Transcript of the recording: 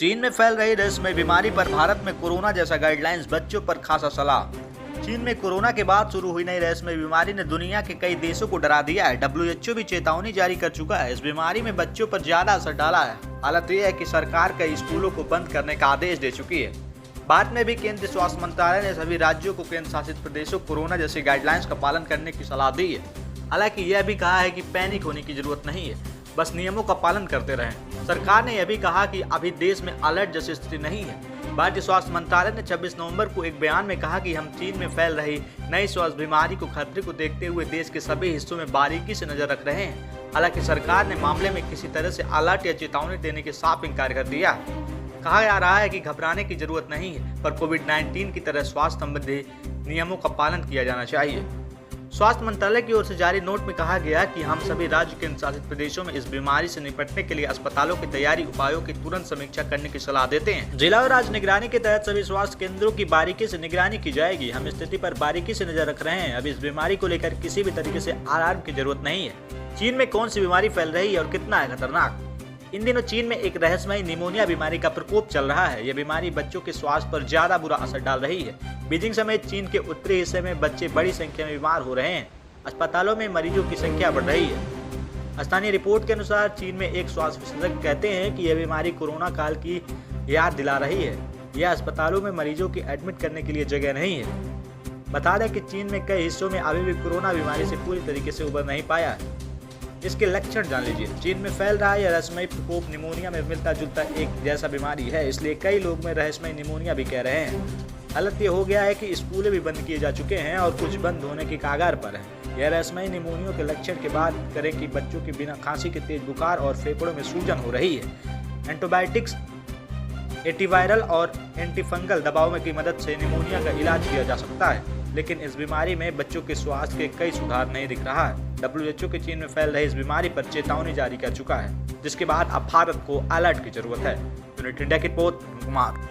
चीन में फैल रही रहस्यमय बीमारी पर भारत में कोरोना जैसा गाइडलाइंस, बच्चों पर खासा सलाह। चीन में कोरोना के बाद शुरू हुई नई रहस्यमय बीमारी ने दुनिया के कई देशों को डरा दिया है। WHO भी चेतावनी जारी कर चुका है। इस बीमारी में बच्चों पर ज्यादा असर डाला है। हालत यह है कि सरकार कई स्कूलों को बंद करने का आदेश दे चुकी है। भारत में भी केंद्रीय स्वास्थ्य मंत्रालय ने सभी राज्यों को केंद्र शासित प्रदेशों को कोरोना जैसी गाइडलाइंस का पालन करने की सलाह दी है। हालांकि यह भी कहा है कि पैनिक होने की जरूरत नहीं है, बस नियमों का पालन करते रहें। सरकार ने यह भी कहा कि अभी देश में अलर्ट जैसी स्थिति नहीं है। भारतीय स्वास्थ्य मंत्रालय ने 26 नवंबर को एक बयान में कहा कि हम चीन में फैल रही नई स्वास्थ्य बीमारी को खतरे को देखते हुए देश के सभी हिस्सों में बारीकी से नजर रख रहे हैं। हालांकि सरकार ने मामले में किसी तरह से अलर्ट या चेतावनी देने के साफ इनकार कर दिया। कहा जा रहा है कि घबराने की जरूरत नहीं है, पर कोविड-19 की तरह स्वास्थ्य संबंधी नियमों का पालन किया जाना चाहिए। स्वास्थ्य मंत्रालय की ओर से जारी नोट में कहा गया कि हम सभी राज्य केंद्र शासित प्रदेशों में इस बीमारी से निपटने के लिए अस्पतालों की तैयारी उपायों की तुरंत समीक्षा करने की सलाह देते हैं। जिला और राज्य निगरानी के तहत सभी स्वास्थ्य केंद्रों की बारीकी से निगरानी की जाएगी। हम स्थिति पर बारीकी से नजर रख रहे हैं। अब इस बीमारी को लेकर किसी भी तरीके से अलार्म की जरूरत नहीं है। चीन में कौन सी बीमारी फैल रही है और कितना है खतरनाक? इन दिनों चीन में एक रहस्यमय निमोनिया बीमारी का प्रकोप चल रहा है। यह बीमारी बच्चों के स्वास्थ्य पर ज्यादा बुरा असर डाल रही है। बीजिंग समेत चीन के उत्तरी हिस्से में बच्चे बड़ी संख्या में बीमार हो रहे हैं। अस्पतालों में मरीजों की संख्या बढ़ रही है। स्थानीय रिपोर्ट के अनुसार चीन में एक स्वास्थ्य विशेषज्ञ कहते हैं कि यह बीमारी कोरोना काल की याद दिला रही है। यह अस्पतालों में मरीजों की एडमिट करने के लिए जगह नहीं है। बता दें कि चीन में कई हिस्सों में अभी भी कोरोना बीमारी से पूरी तरीके से उबर नहीं पाया है। इसके लक्षण जान लीजिए। चीन में फैल रहा यह रहस्यमय प्रकोप निमोनिया में मिलता जुलता एक जैसा बीमारी है, इसलिए कई लोग में रहस्यमय निमोनिया भी कह रहे हैं। हालत ये हो गया है कि स्कूल भी बंद किए जा चुके हैं और कुछ बंद होने के कगार पर है। यह रहस्यमय निमोनिया के लक्षण के बाद करें कि बच्चों के बिना खांसी के तेज बुखार और फेफड़ों में सूजन हो रही है। एंटीबायोटिक्स, एंटीवायरल और एंटीफंगल दवाओं की मदद से निमोनिया का इलाज किया जा सकता है, लेकिन इस बीमारी में बच्चों के स्वास्थ्य के कई सुधार नहीं दिख रहा है। WHO के चीन में फैल रही इस बीमारी पर चेतावनी जारी कर चुका है, जिसके बाद अब भारत को अलर्ट की जरूरत है। यूनिट इंडिया की रिपोर्ट कुमार।